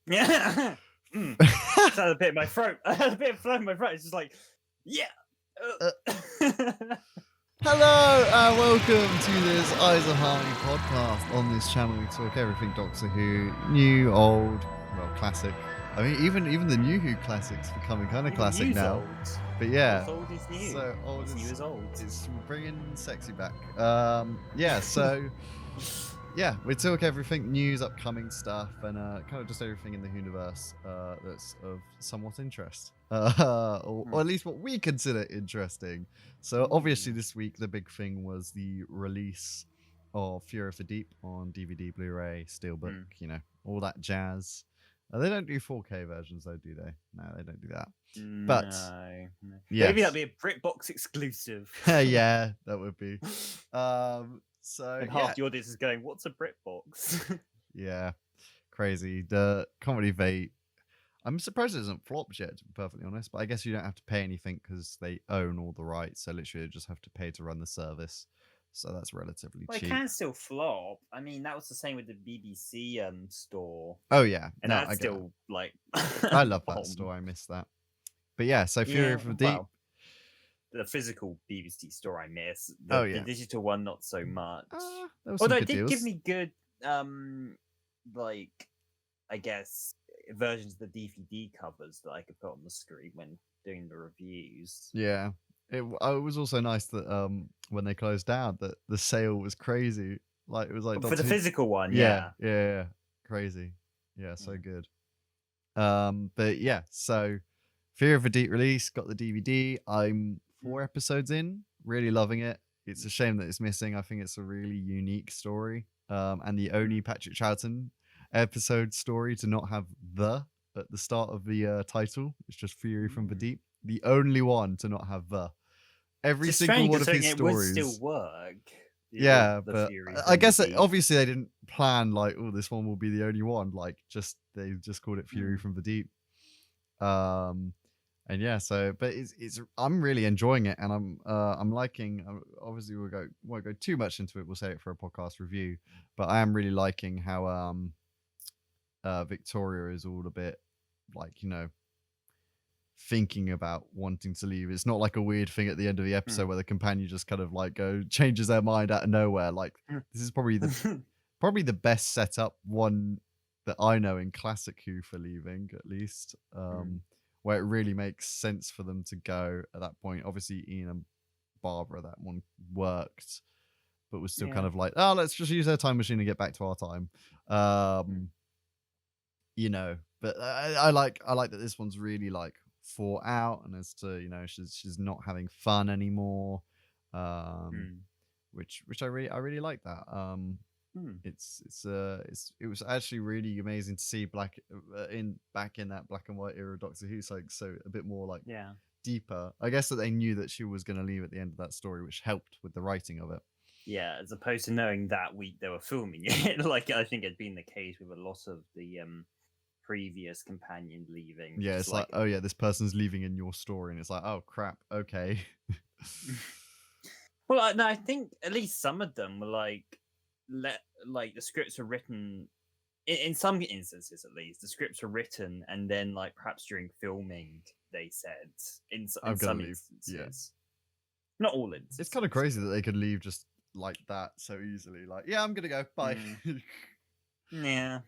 Yeah. Just had a bit in my throat. I had a bit of flow in my throat. It's just like, yeah. Uh, Hello and welcome to this Eyes of Harmony podcast. On this channel we talk everything Doctor Who, new, old, well, classic. I mean, even the new Who classics becoming kind of Even classic new's now. old. But yeah, What's old is new. so old What's new is is old. it's bringing sexy back. Yeah, so yeah, we talk everything news, upcoming stuff, and kind of just everything in the universe that's of somewhat interest, or at least what we consider interesting. So obviously this week the big thing was the release of Fury of the Deep on DVD, Blu-ray, Steelbook, you know, all that jazz. They don't do 4K versions though, do they? No, they don't do that. But No. yes. Maybe that'd be a BritBox exclusive. Yeah, that would be. So and half the audience is going, "What's a BritBox?" Yeah, crazy. The Comedy Vate. I'm surprised it hasn't flopped yet, to be perfectly honest. But I guess you don't have to pay anything because they own all the rights. So literally, you just have to pay to run the service. So that's relatively Well, cheap. it can still flop. I mean, that was the same with the BBC store. Oh yeah, and no, that's still like. I love that store. I miss that. But yeah, so Fury of the Deep. Well, the physical BBC store I miss. The digital one not so much. Although it did give me good, like, I guess versions of the DVD covers that I could put on the screen when doing the reviews. Yeah. It was also nice that when they closed down that the sale was crazy. Like it was like for the physical one, yeah, crazy. Yeah, so good. But yeah, so Fear of a Deep release, got the DVD. I'm 4 episodes in, really loving it. It's a shame that it's missing. I think it's a really unique story. And the only Patrick Troughton episode story to not have the at the start of the title. It's just Fury from the Deep. The only one to not have the. Every single one of his stories. It would still work. Yeah, but I guess obviously they didn't plan like, oh, this one will be the only one. Like, they just called it Fury from the Deep. And yeah, so but it's I'm really enjoying it, and I'm liking. Obviously, won't go too much into it. We'll save it for a podcast review. But I am really liking how Victoria is all a bit like, you know, thinking about wanting to leave. It's not like a weird thing at the end of the episode where the companion just kind of like changes their mind out of nowhere. Like this is probably the best setup one that I know in classic Who for leaving, at least. Where it really makes sense for them to go at that point. Obviously Ian and Barbara, that one worked, but was still kind of like, oh, let's just use their time machine and get back to our time. You know, but I like that this one's really like thought out, and as to, you know, she's not having fun anymore, which I really like that. It was actually really amazing to see back in that black and white era Doctor Who, so a bit more like deeper. I guess that they knew that she was going to leave at the end of that story, which helped with the writing of it. Yeah, as opposed to knowing that week they were filming it, like I think it'd been the case with a lot of the previous companion leaving. Yeah, it's like, oh yeah, this person's leaving in your story, and it's like, oh crap, okay. Well, no, I think at least some of them were like the scripts are written in some instances, at least the scripts are written, and then like perhaps during filming they said in some instances, not all instances. It's kind of crazy that they could leave just like that so easily. Like, yeah, I'm gonna go, bye. Yeah.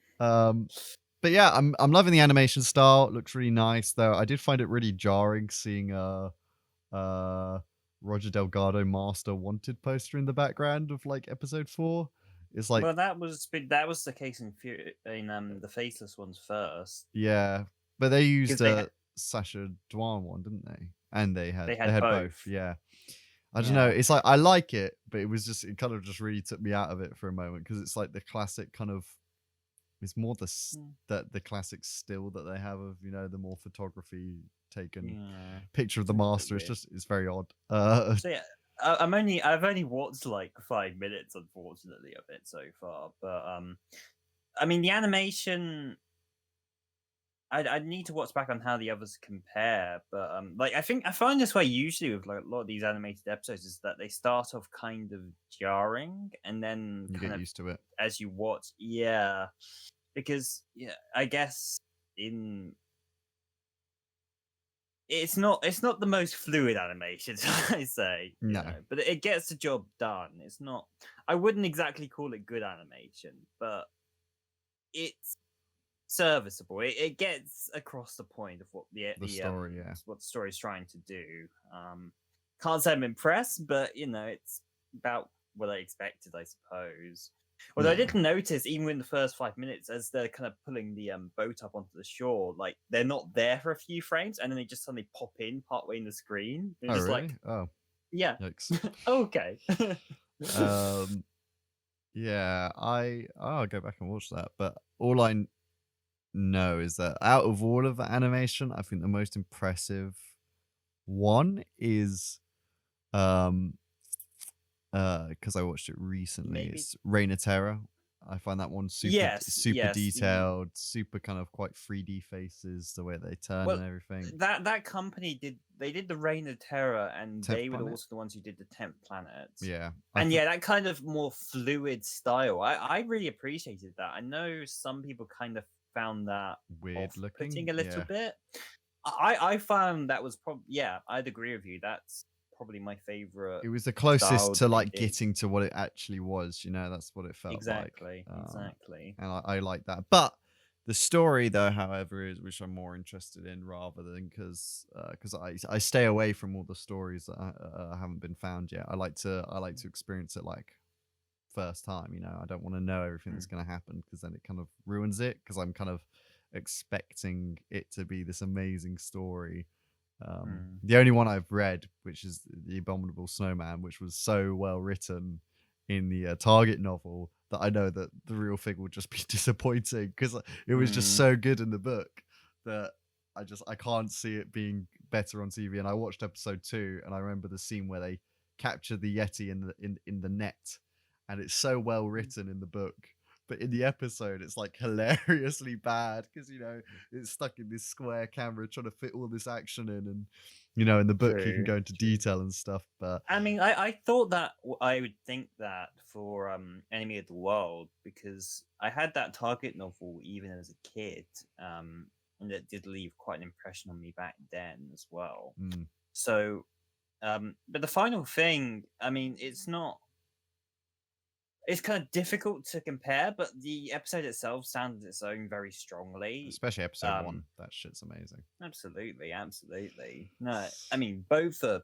But yeah, I'm loving the animation style. It looks really nice, though. I did find it really jarring seeing Roger Delgado Master Wanted poster in the background of like episode 4. It's like, well, that was the case in the Faceless ones first. Yeah, but they used Sacha Dhawan one, didn't they? And they had both. Yeah. I don't know. It's like, I like it, but it kind of just really took me out of it for a moment, because it's like the classic kind of, it's more the classic still that they have of, you know, the more photography taken picture of the Master. It's very odd. So yeah, I've only watched like 5 minutes, unfortunately, of it so far. But I mean, the animation, I need to watch back on how the others compare. But like I find this way usually with like a lot of these animated episodes, is that they start off kind of jarring, and then you get used to it as you watch. Yeah. because yeah, I guess in it's not the most fluid animation, I say, No, but it gets the job done. It's not. I wouldn't exactly call it good animation, but it's serviceable. It gets across the point of what the story, yeah. what the story is trying to do. Can't say I'm impressed, but it's about what I expected, I suppose. Although I Yeah. did notice, even in the first 5 minutes, as they're kind of pulling the boat up onto the shore, like they're not there for a few frames, and then they just suddenly pop in partway in the screen. They're Oh, just like, really? Oh, yeah, yikes. okay. Um, yeah, I'll go back and watch that. But all I know is that out of all of the animation, I think the most impressive one is um because I watched it recently. Maybe. It's Reign of Terror. I find that one Yes, super yes. detailed, super kind of quite 3D faces, the way they turn Well, and everything. that company did the Reign of Terror, and 10th they were Planet? also the ones who did the 10th Planet. Yeah. And yeah, that kind of more fluid style, I really appreciated that. I know some people kind of found that Weird off-putting looking. a little Yeah. bit. I found that was probably, yeah, I'd agree with you. That's probably my favorite It was the style closest to that they like did. getting to what it actually was, that's what it felt like. Exactly, exactly. And I like that. But the story, though, however, is which I'm more interested in rather than because I stay away from all the stories that haven't been found yet. I like to experience it like first time. I don't want to know everything that's Mm, going to happen because then it kind of ruins it because I'm kind of expecting it to be this amazing story. mm. The only one I've read, which is The Abominable Snowman, which was so well written in the Target novel that I know that the real thing will just be disappointing because it was just Mm, so good in the book that I can't see it being better on TV. And I watched episode 2, and I remember the scene where they capture the Yeti in the net, and it's so well written in the book. But in the episode, it's like hilariously bad because it's stuck in this square camera trying to fit all this action in, and in the book you can true, go into true. detail and stuff. But I mean, I thought that I would think that for Enemy of the World, because I had that Target novel even as a kid, and it did leave quite an impression on me back then as well. mm, So, but the final thing, I mean, it's kind of difficult to compare, but the episode itself stands its own very strongly. especially episode Um, 1, that shit's amazing. Absolutely, absolutely. No, I mean both are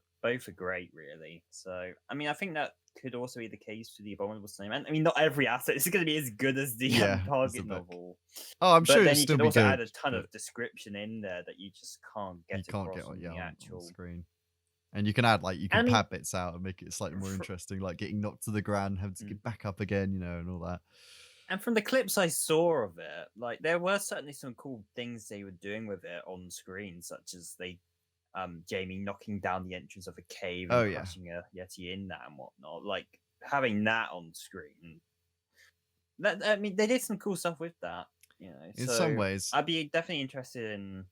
great, really. So, I mean, I think that could also be the case for the Abominable Snowman. I mean, not every asset is going to be as good as the Yeah, it's the Target book. novel, Oh, I'm sure but it'll then you still could be also good, add a ton but of description in there that you just can't you get can't get across on the on actual. screen. And you can add you I can mean, pad bits out and make it slightly more fr- interesting, like getting knocked to the ground, having to mm. get back up again, and all that. And from the clips I saw of it, like there were certainly some cool things they were doing with it on screen, such as Jamie knocking down the entrance of a cave Oh and yeah, crushing a Yeti in that and whatnot. Like having that on screen. That I mean, they did some cool stuff with that, in some So ways. I'd be definitely interested in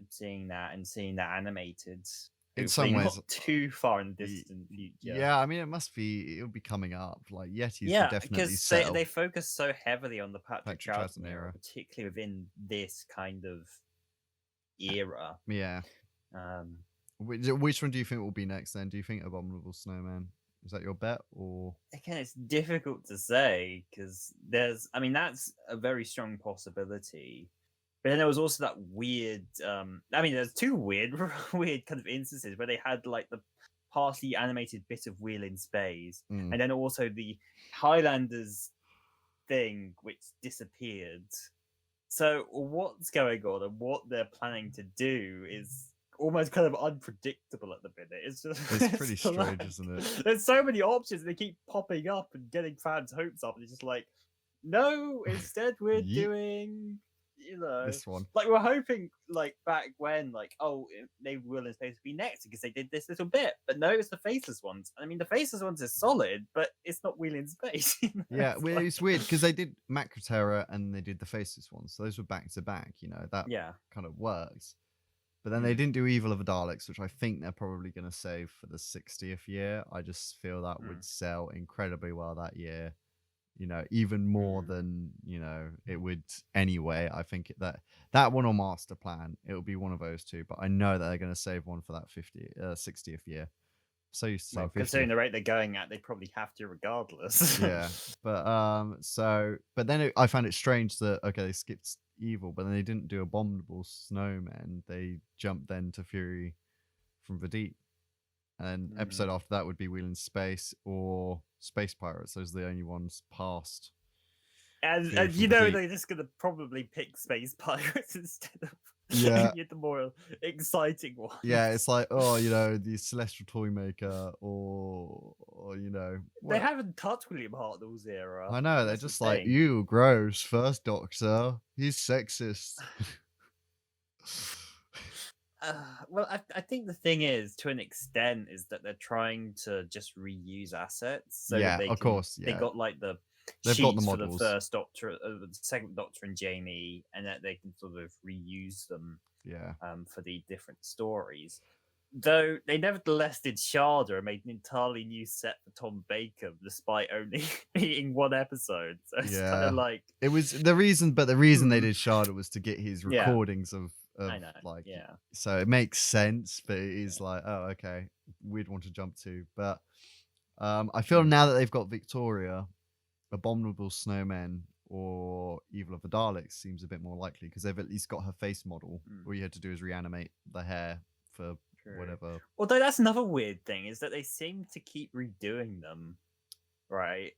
seeing that and seeing that animated. In Hopefully, some ways, not too far in the y- distant future. yeah. I mean, it'll be coming up. Like Yetis will Yeah, definitely because they settle. focus so heavily on the Patrick Patrick Troughton Troughton era, era. particularly within this kind of era. Yeah. Um, Which one do you think will be next then? Do you think Abominable Snowman? Is that your bet or? Again, it's difficult to say because I mean, that's a very strong possibility. But then there was also that weird. I mean, there's two weird, weird kind of instances where they had like the partially animated bit of Wheel in Space, Mm. and then also the Highlanders thing which disappeared. So what's going on and what they're planning to do is almost kind of unpredictable at the minute. It's just It's pretty it's strange, like, isn't it? there's so many options. They keep popping up and getting fans' hopes up, and it's just like, no. Instead, we're Yeet, doing, this one. like we're hoping, like back when, like they will in space be next because they did this little bit, but no, it's the Faceless ones. I mean, the Faceless ones is solid, but it's not Wheel in Space. Yeah, It's well, like, it's weird because they did Macroterra and they did the Faceless ones, so those were back to back. That yeah. kind of works. But then they Mm, didn't do Evil of the Daleks, which I think they're probably going to save for the 60th year. I just feel that would mm. sell incredibly well that year. even more than it would anyway. I think that one or Master Plan, it will be one of those two. But I know that they're going to save one for that 60th year. So used to say Well, 50th. considering the rate they're going at, they probably have to regardless. Yeah, but but then I found it strange that they skipped Evil, but then they didn't do Abominable Snowmen. They jumped then to Fury from the Deep, and episode after that would be Wheel in Space or Space Pirates. Those are the only ones past. And they're just gonna probably pick Space Pirates instead of the more exciting one. Yeah, it's like the Celestial Toymaker or they haven't touched William Hartnell's era. I know, they're just like, you gross first Doctor, he's sexist. Well, I think the thing is, to an extent, is that they're trying to just reuse assets. So that of course. They got like they've sheets got the for models. the first Doctor, the second Doctor, and Jamie, and that they can sort of reuse them. For the different stories. Though they nevertheless did Sharda and made an entirely new set for Tom Baker, despite only being one episode. So it's kind of like it was the reason, but the reason they did Sharda was to get his recordings of I know. So it makes sense, but it is like, oh, okay, we'd want to jump to. But I feel now that they've got Victoria, Abominable Snowmen or Evil of the Daleks seems a bit more likely because they've at least got her face model. All you had to do is reanimate the hair for whatever. Although that's another weird thing is that they seem to keep redoing them, right?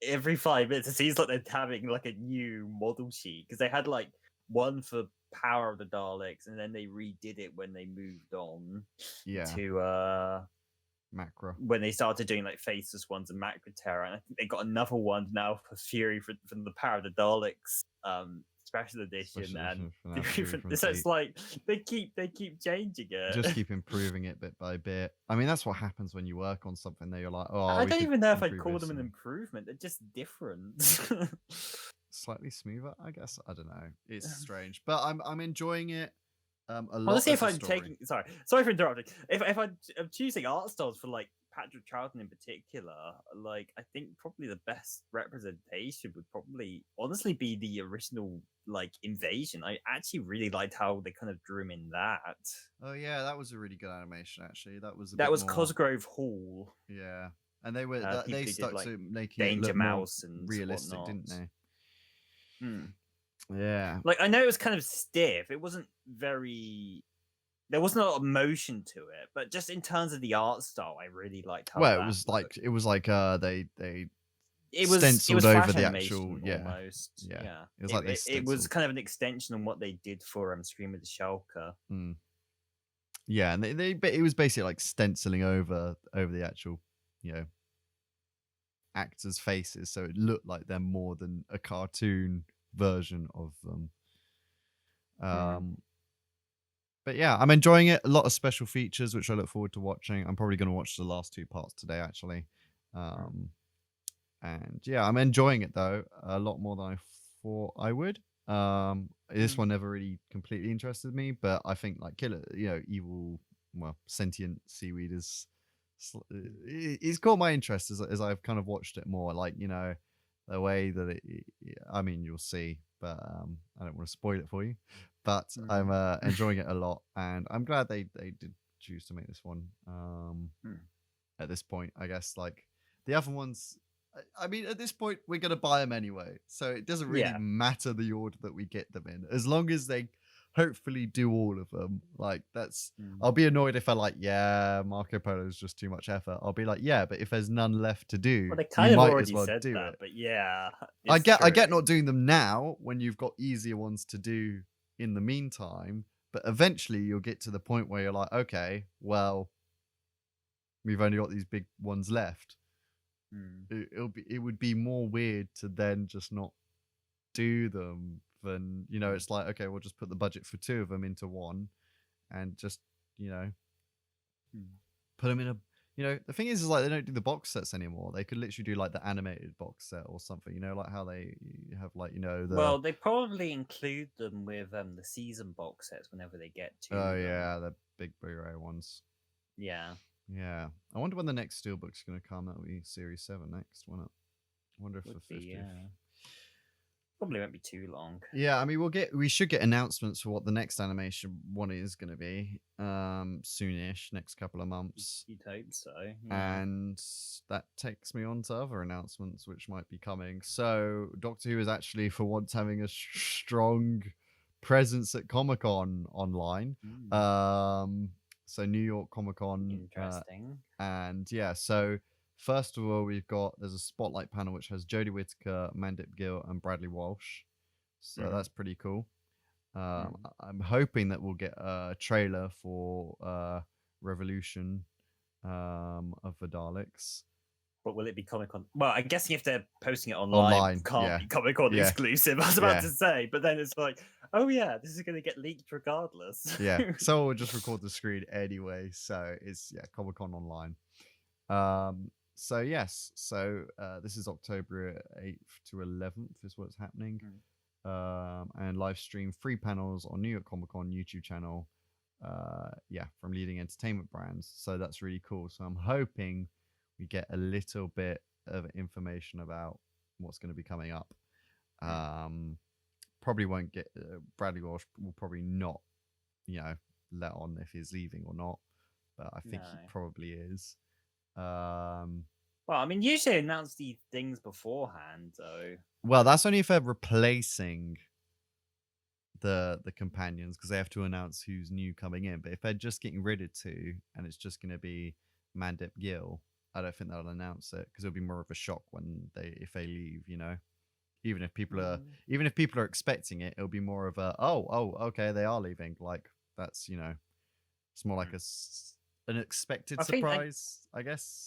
Every 5 minutes, it seems like they're having like a new model sheet because they had like one for Power of the Daleks, and then they redid it when they moved on to Macra, when they started doing like Faceless ones and Macra Terror, and I think they got another one now for Fury from the Power of the Daleks special edition, so it's like they keep changing it, just keep improving it bit by bit. I mean, that's what happens when you work on something that you're like, oh, I don't even know if I'd call them an improvement. They're just different. Slightly smoother, I guess. I don't know, it's strange, but I'm enjoying it a lot. Honestly, if I'm taking sorry for interrupting, if I'm choosing art styles for like Patrick Troughton in particular, like I think probably the best representation would probably honestly be the original like Invasion. I actually really liked how they kind of drew him in that. Oh yeah, that was a really good animation actually. That was Cosgrove Hall. Yeah, and they were they stuck to making Danger it look Mouse more and realistic, whatnot. didn't they? Yeah, like I know it was kind of stiff. It wasn't very. There wasn't a lot of motion to it, but just in terms of the art style, I really liked how. Well, it was like they stenciled over the actual almost. Yeah. It was like it was kind of an extension on what they did for Scream of the Shulker. Yeah, and it was basically like stenciling over the actual actors' faces, so it looked like they're more than a cartoon version of them. But yeah, I'm enjoying it. A lot of special features, which I look forward to watching. I'm probably going to watch the last 2 parts today, actually. And yeah, I'm enjoying it though a lot more than I thought I would. This one never really completely interested me, but I think like evil, sentient seaweed is it's caught my interest as I've kind of watched it more. Like the way that I mean, you'll see, but I don't want to spoil it for you. But I'm enjoying it a lot, and I'm glad they did choose to make this one. At this point, I guess like the other ones. I mean, at this point, we're going to buy them anyway. So it doesn't really matter the order that we get them in. As long as they hopefully do all of them. Like, that's... I'll be annoyed if I Marco Polo is just too much effort. I'll be like, yeah, but if there's none left to do, well, they kind of might already as well said do that, it. But yeah, I get not doing them now when you've got easier ones to do in the meantime. But eventually you'll get to the point where you're like, okay, well, we've only got these big ones left. It would be more weird to then just not do them than it's like, okay, we'll just put the budget for 2 of them into one and just put them in a the thing is like they don't do the box sets anymore. They could literally do like the animated box set or something, like how they have like well, they probably include them with the season box sets whenever they get to yeah, the big Blu-ray ones. Yeah. I wonder when the next Steelbook's going to come. That'll be Series 7 next, won't it? wonder if Would the be, 50th. yeah. Probably won't be too long. Yeah, I mean, we should get announcements for what the next animation one is going to be soonish, next couple of months. You'd hope so. Yeah. And that takes me on to other announcements which might be coming. So Doctor Who is actually for once having a strong presence at Comic-Con online. So New York Comic-Con, Interesting. and yeah, so first of all, there's a spotlight panel which has Jodie Whittaker, Mandip Gill, and Bradley Walsh. So that's pretty cool. I'm hoping that we'll get a trailer for Revolution of the Daleks. But will it be Comic-Con? Well, I'm guessing if they're posting it online can't be Comic-Con exclusive. I was about to say, but then it's like, oh yeah, this is going to get leaked regardless. Yeah, so we'll just record the screen anyway. So it's Comic-Con online. So yes, so this is October 8th to 11th is what's happening. And live stream 3 panels on New York Comic-Con YouTube channel. From leading entertainment brands. So that's really cool. So I'm hoping we get a little bit of information about what's going to be coming up. Probably won't get Bradley Walsh will probably not, let on if he's leaving or not. But I think he probably is. Well, I mean, usually they announce these things beforehand, though. Well, that's only if they're replacing the companions, because they have to announce who's new coming in. But if they're just getting rid of 2 and it's just going to be Mandip Gill, I don't think they'll announce it, because it'll be more of a shock if they leave. Even if people are expecting it, it'll be more of a okay, they are leaving. Like that's it's more like an expected surprise, I guess.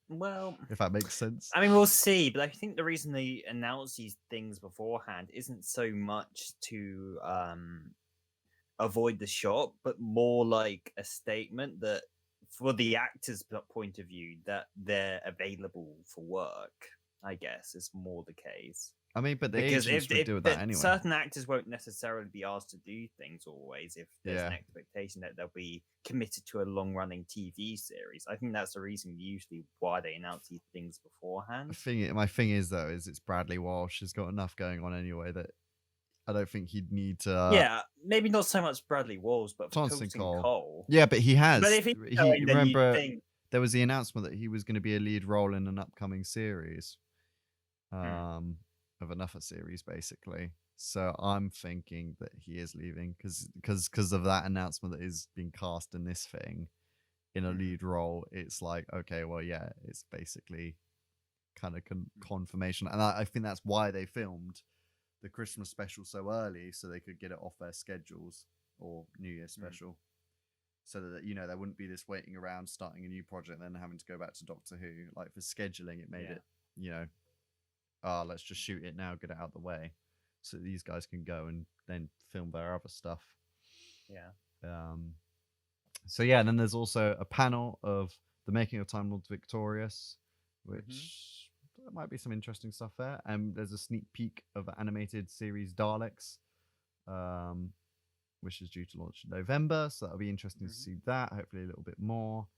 Well, if that makes sense. I mean, we'll see. But I think the reason they announce these things beforehand isn't so much to avoid the shock, but more like a statement that, for the actors' point of view, that they're available for work. I guess is more the case. I mean, but the agents would do that anyway. Certain actors won't necessarily be asked to do things always if there's an expectation that they'll be committed to a long-running TV series. I think that's the reason usually why they announce these things beforehand. My thing is, though, it's Bradley Walsh has got enough going on anyway that I don't think he'd need to... maybe not so much Bradley Walsh, but for Coulson Cole. Yeah, but he has. But if remember, there was the announcement that he was going to be a lead role in an upcoming series. Of another series, basically. So I'm thinking that he is leaving because of that announcement that is being cast in this thing in a lead role. It's like, okay, well, yeah, it's basically kind of confirmation, and I think that's why they filmed the Christmas special so early, so they could get it off their schedules, or New Year special, so that there wouldn't be this waiting around starting a new project and then having to go back to Doctor Who. Like for scheduling, it made it let's just shoot it now, get it out the way, so these guys can go and then film their other stuff. So and then there's also a panel of the making of Time Lord Victorious, which there might be some interesting stuff there. And there's a sneak peek of animated series Daleks, which is due to launch in November, so that'll be interesting to see that. Hopefully a little bit more.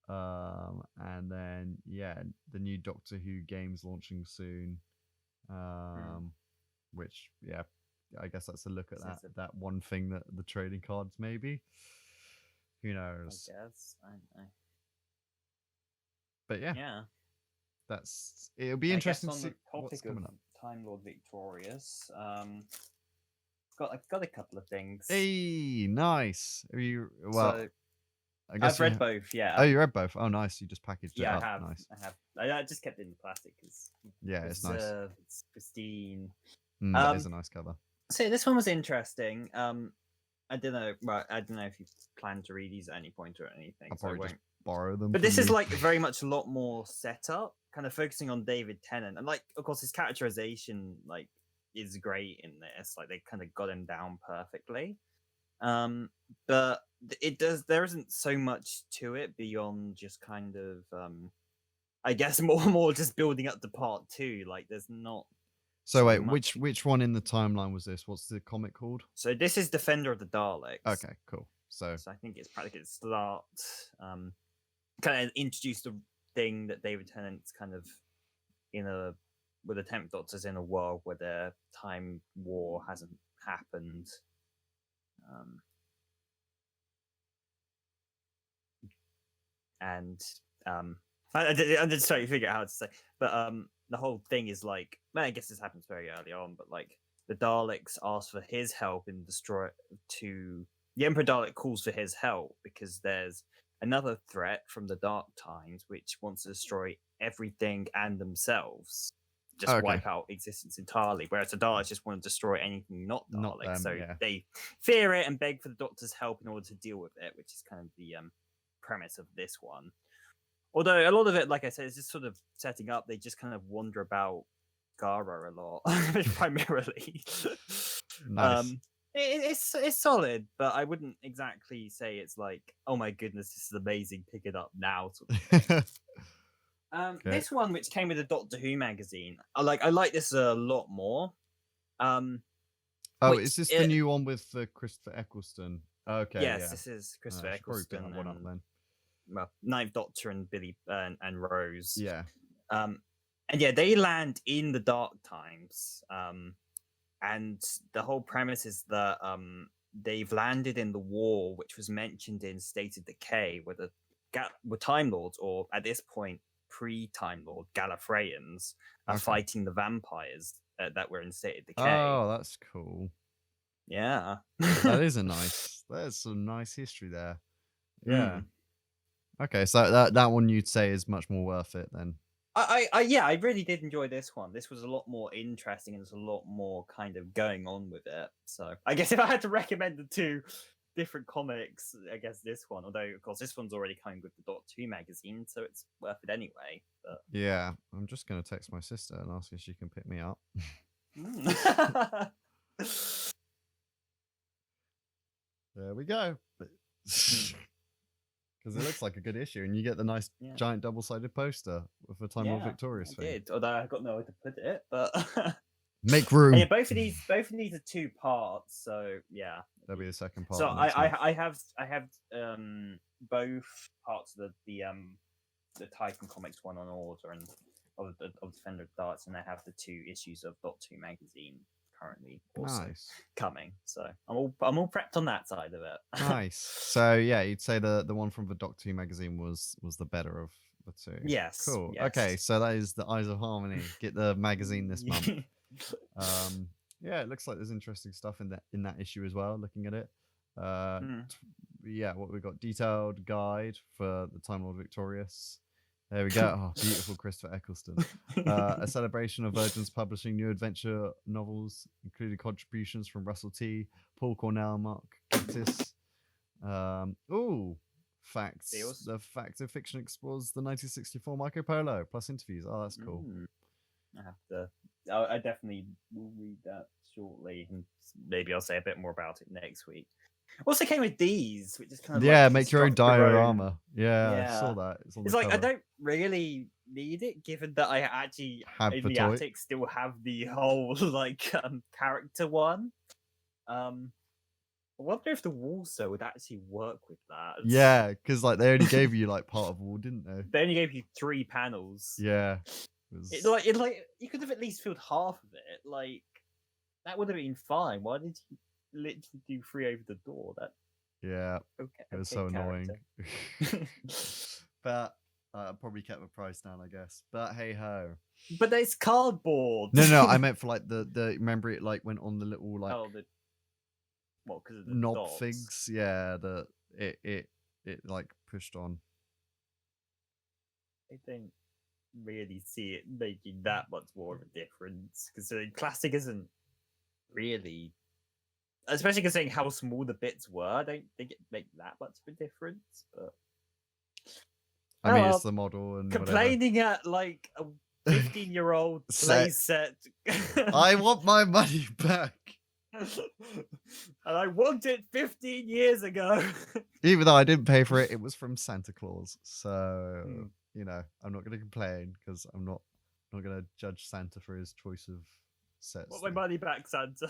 And then the new Doctor Who games launching soon, which I guess that's a look at that one thing that the trading cards, maybe, who knows. I guess I don't know, but it'll be interesting to see what's coming up. Time Lord Victorious, got a couple of things. Hey, nice. I've read both, yeah. Oh, you read both? Oh, nice. You just packaged it up. I have. Nice. I have. I just kept it in the plastic because it's nice. It's pristine. That is a nice cover. So this one was interesting. I don't know. Well, I don't know if you plan to read these at any point or anything. I'll probably just borrow them. But this is like very much a lot more setup, kind of focusing on David Tennant, and like, of course, his characterization is great in this. Like they kind of got him down perfectly. But there isn't so much to it beyond just kind of I guess more just building up to part 2. Like there's not so wait, which one in the timeline was this? What's the comic called? So this is Defender of the Daleks. Okay, cool. So I think it's practically the start, kind of introduce the thing that David Tennant's kind of in a where the 10th Doctor's in a world where the time war hasn't happened. And I'm just trying to figure out how to say, but the whole thing is like, well, I guess this happens very early on, but like the Daleks ask for his help in the Emperor Dalek calls for his help because there's another threat from the Dark Times which wants to destroy everything and themselves, just Okay. wipe out existence entirely. Whereas the Daleks just want to destroy anything not Dalek, Not them, so yeah. they fear it and beg for the Doctor's help in order to deal with it, which is kind of the premise of this one. Although a lot of it, like I said, is just sort of setting up. They just kind of wander about Gara a lot, primarily. Nice. It's solid, but I wouldn't exactly say it's like, oh my goodness, this is amazing. Pick it up now. Sort of thing. Okay. This one, which came with a Doctor Who magazine, I like this a lot more. Oh, which is this the new one with Christopher Eccleston? Okay, yes, yeah. this is Christopher I should probably pick Eccleston that one up then. well, Ninth Doctor and Billy and Rose. Yeah. And yeah, they land in the Dark Times. And the whole premise is that they've landed in the war, which was mentioned in State of Decay, where the Time Lords, or at this point pre-Time Lord Gallifreyans, are fighting the vampires that were in State of Decay. Oh, that's cool. Yeah, there's some nice history there. Yeah. Okay, so that one you'd say is much more worth it then. I really did enjoy this one. This was a lot more interesting and there's a lot more kind of going on with it. So I guess if I had to recommend the two different comics, I guess this one. Although of course this one's already coming with the Doctor Who magazine, so it's worth it anyway. But... yeah, I'm just gonna text my sister and ask if she can pick me up. There we go. Because it looks like a good issue, and you get the nice giant double-sided poster with a Time Lord Victorious thing. Did, although I got nowhere to put it, but make room. Yeah, both of these are 2 parts, so yeah. There'll be a second part. So I have both parts of the Titan Comics one on order and of Defender of Darts, and I have the 2 issues of Doctor Who magazine currently also coming. So I'm all prepped on that side of it. Nice. So yeah, you'd say the one from the Doctor Who magazine was the better of the 2. Yes. Cool. Yes. Okay, so that is the Eyes of Harmony. Get the magazine this month. Yeah, it looks like there's interesting stuff in that issue as well. Looking at it, yeah, what we got: detailed guide for the Time Lord Victorious. There we go. Oh, beautiful Christopher Eccleston. A celebration of Virgin's publishing new adventure novels, including contributions from Russell T, Paul Cornell, Mark Gatiss. Facts. The Fact of Fiction explores the 1964 Marco Polo plus interviews. Oh, that's cool. I have to. I definitely will read that shortly, and maybe I'll say a bit more about it next week. Also came with these, which is kind of make your own diorama. Yeah, I saw that. It's like cover. I don't really need it, given that I actually have in the attic still have the whole character one. I wonder if the Wallso would actually work with that. Yeah, because they only gave you part of Wall, didn't they? They only gave you 3 panels. Yeah. You could have at least filled half of it. That would have been fine. Why did you literally do 3 over the door? It was so annoying. But I probably kept the price down, I guess. But hey ho. But it's cardboard. No, I meant for the remember it went on the little because of the knob dots. things. Yeah, it pushed on. I don't really see it making that much more of a difference, considering plastic isn't really, especially considering how small the bits were. I don't think it make that much of a difference. But I mean, it's the model and complaining at a 15-year-old play set. I want my money back. And I want it 15 years ago. Even though I didn't pay for it, it was from Santa Claus. So I'm not going to complain because I'm not going to judge Santa for his choice of sets. Want my money back, Santa.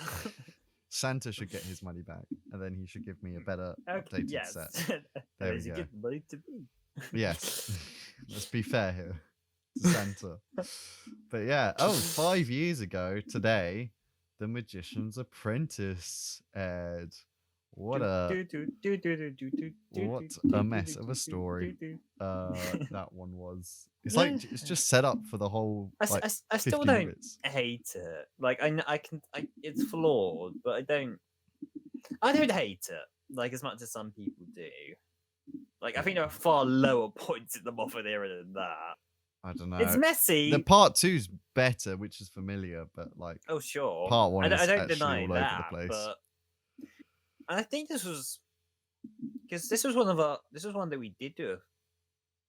Santa should get his money back, and then he should give me a better updated set. There we go. Give money to me. Yes, let's be fair here. to Santa. But yeah, 5 years ago today, The Magician's Apprentice aired. What a mess of a story that one was. It's like it's just set up for the whole like I still 50 don't minutes. hate it. Like it's flawed, but I don't hate it like as much as some people do. Like I think there are far lower points in the Moffat era than that. I don't know. It's messy. The part 2's better, which is familiar, but like oh sure, part 1 is I don't actually deny all that, over the place. but I think this was because this was one that we did do a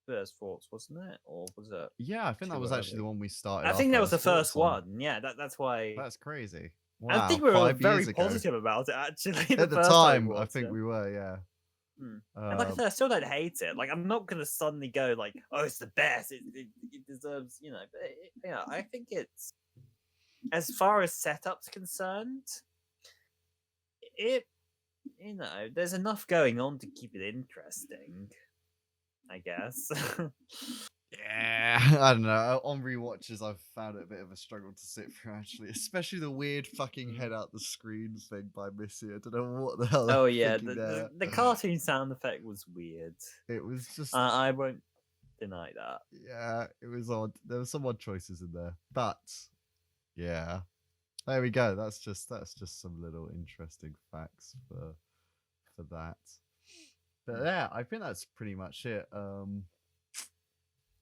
first thoughts, wasn't it, or was it? Yeah, I think that was actually the one we started. I think that was the first one. Yeah, that's why. That's crazy. Wow, I think we were 5 very years ago. positive about it actually. At the time, I think we were, yeah. And like I said, I still don't hate it. Like I'm not gonna suddenly go like, "Oh, it's the best. It deserves," you know. But I think it's as far as setup's concerned, there's enough going on to keep it interesting. I guess. Yeah, I don't know. On rewatches, I've found it a bit of a struggle to sit through, actually, especially the weird fucking head out the screen thing by Missy. I don't know what the hell. Oh yeah, the cartoon sound effect was weird. It was just. I won't deny that. Yeah, it was odd. There were some odd choices in there, but yeah, there we go. That's just some little interesting facts for that. But yeah, I think that's pretty much it.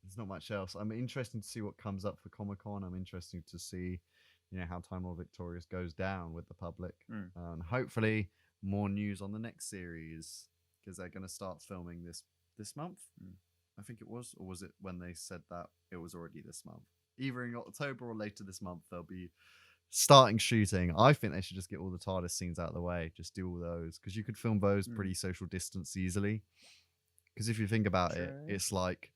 There's not much else. I'm interested to see what comes up for Comic-Con. I'm interested to see, how Time Lord Victorious goes down with the public. And hopefully more news on the next series, because they're going to start filming this month. I think it was, or was it when they said that it was already this month? Either in October or later this month, they'll be starting shooting. I think they should just get all the TARDIS scenes out of the way. Just do all those, because you could film those pretty social distance easily. Because if you think about it, it's like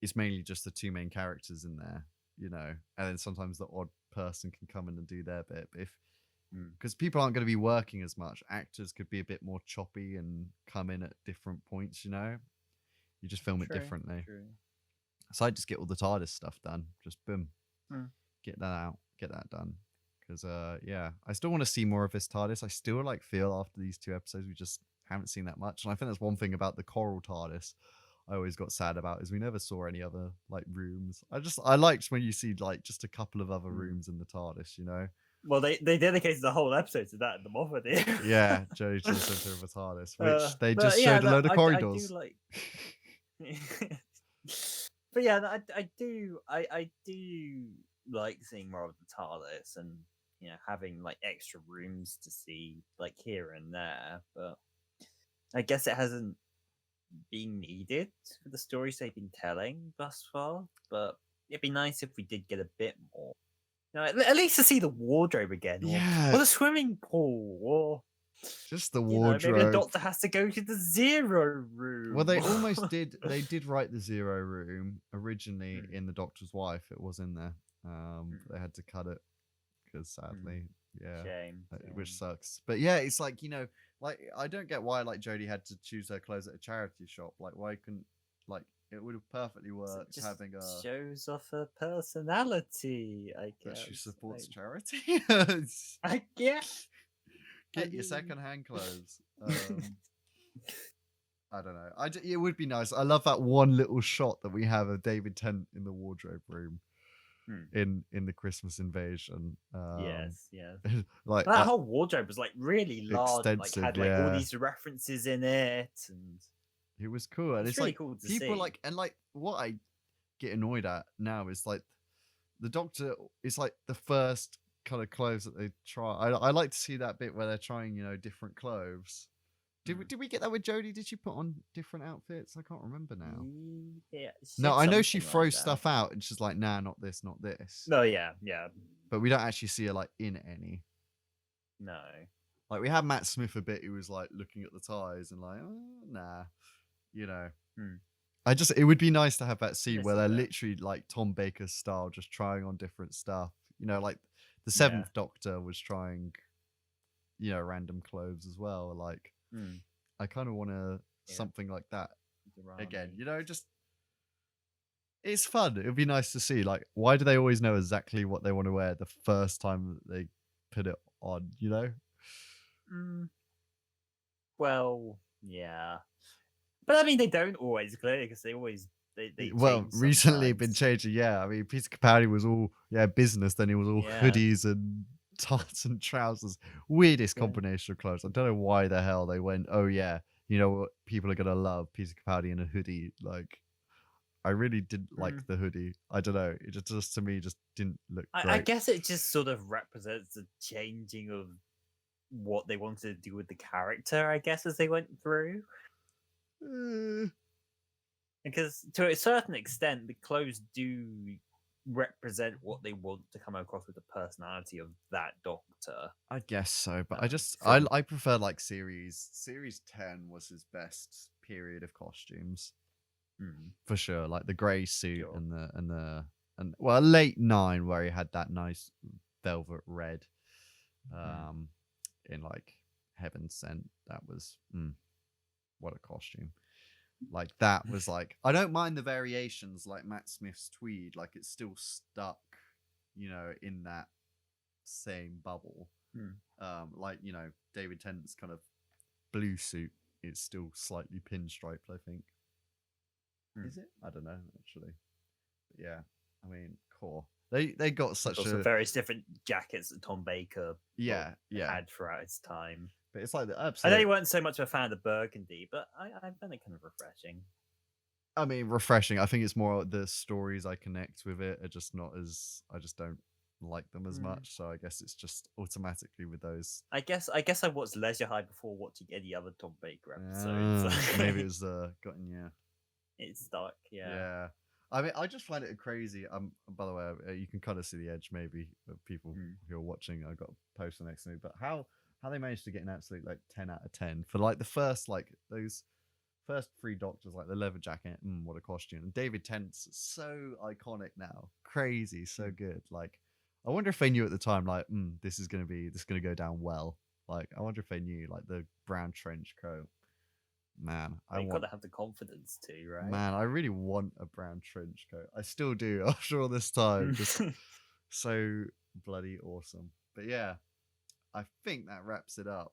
it's mainly just the two main characters in there, and then sometimes the odd person can come in and do their bit. But because people aren't going to be working as much, actors could be a bit more choppy and come in at different points. You just film it differently. So I just get all the TARDIS stuff done. Just boom, get that out, get that done. Because I still want to see more of this TARDIS. I still feel after these 2 episodes we just haven't seen that much. And I think that's one thing about the Coral TARDIS I always got sad about, is we never saw any other rooms. I liked when you see just a couple of other rooms in the TARDIS, Well, they dedicated the whole episode to that in the Moffat era. Yeah, Journey to the Center of the TARDIS, which they just showed a load of corridors. I do but yeah, I do like seeing more of the TARDIS and having extra rooms to see here and there. But I guess it hasn't been needed for the stories they've been telling thus far. But it'd be nice if we did get a bit more. At least to see the wardrobe again, or the swimming pool, or just the wardrobe. Maybe the Doctor has to go to the Zero Room. Well, they almost did. They did write the Zero Room originally in The Doctor's Wife. It was in there. They had to cut it because sadly, shame. Which sucks. But yeah, it's I don't get why Jodie had to choose her clothes at a charity shop. Why couldn't it would have perfectly worked having a shows off her personality, I guess. That she supports charity. I guess. Get your second-hand clothes. I don't know. It would be nice. I love that one little shot that we have of David Tennant in the wardrobe room in the Christmas Invasion. Yes. That whole wardrobe was really large, extensive, had all these references in it, and it was cool. And it's really cool to people see. What I get annoyed at now is the Doctor is the first kind of clothes that they try. I like to see that bit where they're trying different clothes. Did we get that with Jodie? Did she put on different outfits? I can't remember now. Yeah. No, I know she throws stuff out and she's nah, not this, not this. No, yeah. But we don't actually see her in any. No. We had Matt Smith a bit who was looking at the ties and oh, nah, It would be nice to have that scene where they're literally Tom Baker style, just trying on different stuff. The Seventh Doctor was trying, random clothes as well. I kind of want something like that again. Just it's fun. It would be nice to see. Like, why do they always know exactly what they want to wear the first time that they put it on? You know? Mm, well, yeah, but I mean, they don't always clearly because they Well, change recently been sometimes. changing. Yeah, I mean, Peter Capaldi was all business. Then he was all Yeah, hoodies and tarts and trousers. Weirdest yeah. combination of clothes. I don't know why the hell they went. Oh yeah, you know what? People are gonna love Peter Capaldi in a hoodie. Like, I really didn't like Mm. the hoodie. I don't know. It just to me just didn't look I great. guess it just sort of represents the changing of what they wanted to do with the character, I guess, as they went through. Eh, Because to a certain extent, the clothes do represent what they want to come across with the personality of that Doctor. I guess so, but From I prefer like series 10 was his best period of costumes for sure. Like the grey suit sure. and well, late 9 where he had that nice velvet red in like Heaven Sent. That was what a costume. Like that was like, I don't mind the variations like Matt Smith's tweed, like it's still stuck, in that same bubble. Like, David Tennant's kind of blue suit is still slightly pinstriped, I think. Is it? I don't know actually. But yeah, I mean, cool. They got There's such also a various different jackets that Tom Baker yeah. had throughout his time. But it's like the I know absolute. you weren't so much of a fan of the burgundy, but I found it kind of refreshing. I mean, refreshing. I think it's more the stories I connect with it are just not as. I just don't like them as much. So I guess it's just automatically with those. I guess I watched Leisure High before watching any other Tom Baker episodes. Maybe it was gotten yeah. It's stuck, yeah. Yeah. I mean, I just find it crazy. By the way, you can kind of see the edge maybe of people who are watching. I got a poster next to me, but how they managed to get an absolute like 10 out of 10 for like the first like those first 3 Doctors, like the leather jacket. What a costume! And David Tennant's so iconic now, crazy, so good. Like, I wonder if they knew at the time, like, this is gonna go down well. Like, I wonder if they knew, like the brown trench coat. Man, You've got to have the confidence too, right? Man, I really want a brown trench coat. I still do after all this time. Just so bloody awesome. But yeah, I think that wraps it up.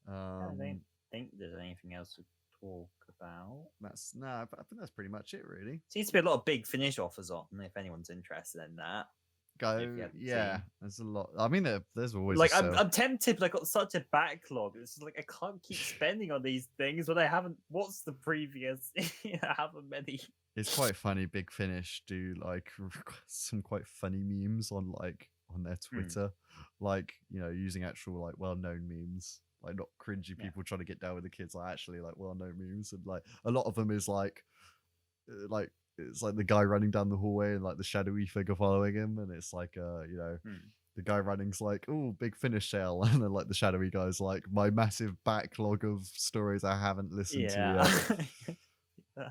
I don't think there's anything else to talk about. I think that's pretty much it, really. Seems to be a lot of big finish offers on, if anyone's interested in that. Yeah, there's a lot. I mean, there's always like I'm tempted, but I got such a backlog. It's just like I can't keep spending on these things when I haven't. What's the previous? I haven't many. It's quite funny. Big Finish do like some quite funny memes on their Twitter, like using actual like well-known memes, like not cringy people trying to get down with the kids, like actually like well-known memes, and like a lot of them is like it's like the guy running down the hallway and like the shadowy figure following him, and it's like the guy running's like, oh, Big Finish sale, and then like the shadowy guy's like, my massive backlog of stories I haven't listened to yet.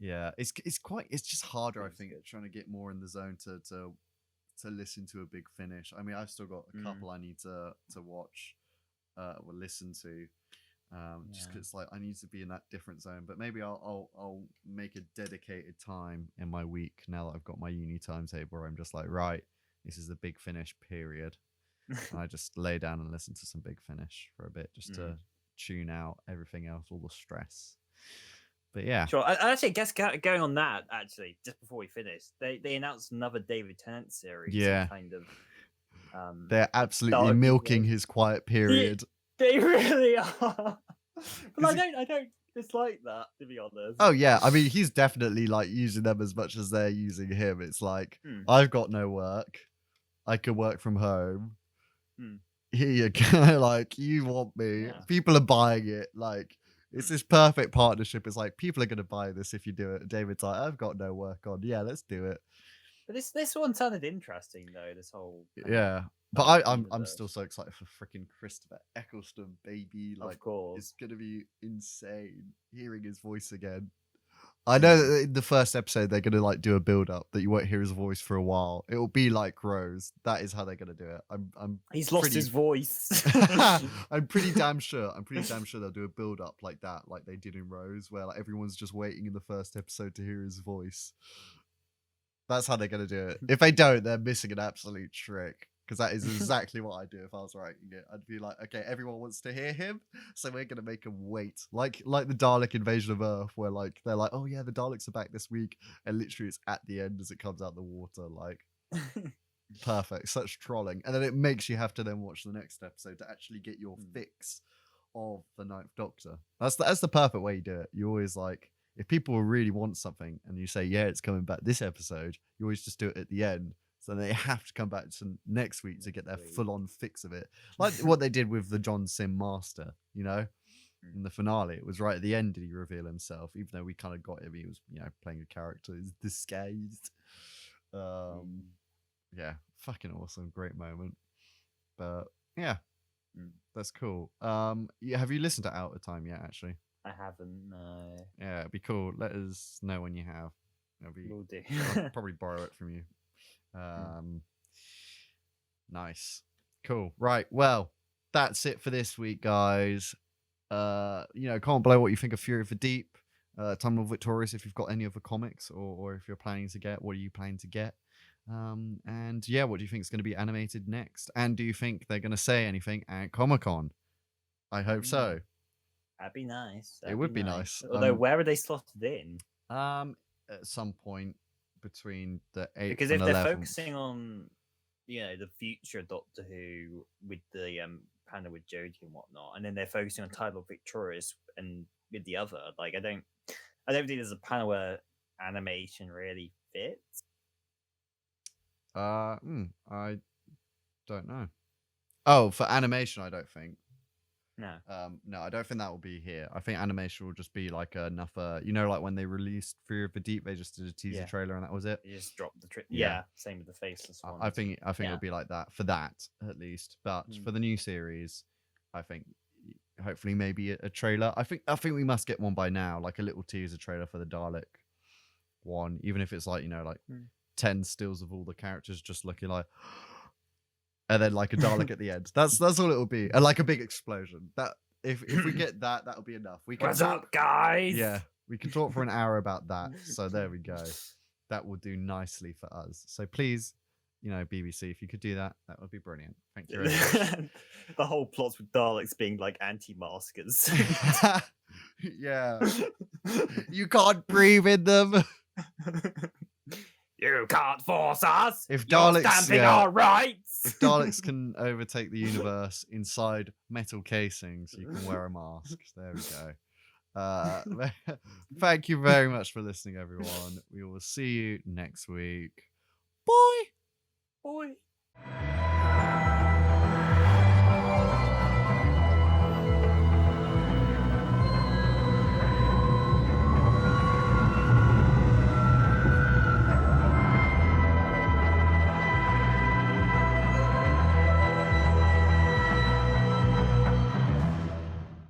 Yeah, it's just harder, I think, trying to get more in the zone to listen to a Big Finish. I mean, I've still got a couple I need to watch or listen to. Just because like I need to be in that different zone, but maybe I'll make a dedicated time in my week now that I've got my uni timetable where I'm just like, right, this is the Big Finish period. And I just lay down and listen to some Big Finish for a bit just to tune out everything else, all the stress. But yeah, sure. I actually guess going on that, actually, just before we finish, they announced another David Tennant series. Yeah, kind of. They're absolutely milking his quiet period. They really are. But I don't dislike that, to be honest. Oh yeah, I mean he's definitely like using them as much as they're using him. It's like I've got no work, I can work from home. Here you go, like you want me. People are buying it. Like it's this perfect partnership. It's like people are gonna buy this if you do it. David's like, I've got no work on. Yeah, let's do it. But this one sounded interesting though. This whole but I'm still so excited for freaking Christopher Eccleston, baby. Like, of course, it's gonna be insane hearing his voice again. I know that in the first episode they're gonna like do a build up that you won't hear his voice for a while. It will be like Rose. That is how they're gonna do it. He's lost his voice. I'm pretty damn sure they'll do a build up like that, like they did in Rose, where like everyone's just waiting in the first episode to hear his voice. That's how they're gonna do it. If they don't, they're missing an absolute trick. Because that is exactly what I'd do if I was writing it. I'd be like, okay, everyone wants to hear him, so we're gonna make him wait. Like the Dalek invasion of Earth, where like they're like, oh yeah, the Daleks are back this week, and literally it's at the end as it comes out the water. Like perfect, such trolling. And then it makes you have to then watch the next episode to actually get your fix of the Ninth Doctor. That's the perfect way you do it. You always like, if people really want something and you say, yeah, it's coming back this episode, you always just do it at the end. So they have to come back to next week to get their full-on fix of it. Like what they did with the John Sim Master, you know? In the finale, it was right at the end did he reveal himself, even though we kind of got him. He was, you know, playing a character, he's disguised. Yeah, fucking awesome. Great moment. But yeah, that's cool. Yeah, have you listened to Out of Time yet, actually? I haven't, no. Yeah, it'd be cool. Let us know when you have. Will do. I'll probably borrow it from you. Nice. Cool. Right. Well, that's it for this week, guys. You know, comment below what you think of Fury of the Deep, Timelord Victorious, if you've got any other comics, or if you're planning to get, what are you planning to get? And yeah, what do you think is going to be animated next? And do you think they're going to say anything at Comic-Con? I hope so. That'd be nice. It would be nice. Although, where are they slotted in? At some point between the 8th because and if 11th. they're focusing on, you know, the future Doctor Who with the panel with Jodie and whatnot, and then they're focusing on Timelord Victorious and with the other, like I don't think there's a panel where animation really fits. I don't know. Oh, for animation, I don't think. No. No, I don't think that will be here. I think animation will just be like enough. You know, like when they released Fury of the Deep, they just did a teaser trailer and that was it. You just dropped the yeah, same with the faceless one. I think it'll be like that for that at least. But for the new series, I think hopefully maybe a trailer. I think we must get one by now, like a little teaser trailer for the Dalek one, even if it's like, you know, like 10 stills of all the characters just looking like. And then like a Dalek at the end. That's all it will be. And like a big explosion. That if we get that, that'll be enough. We can What's up, guys? Yeah. We can talk for an hour about that. So there we go. That will do nicely for us. So please, you know, BBC, if you could do that, that would be brilliant. Thank you very much. The whole plot's with Daleks being like anti-maskers. Yeah. You can't breathe in them. You can't force us. If You're Daleks, stamping our rights. If Daleks can overtake the universe inside metal casings, you can wear a mask. There we go. Thank you very much for listening, everyone. We will see you next week. Bye. Bye.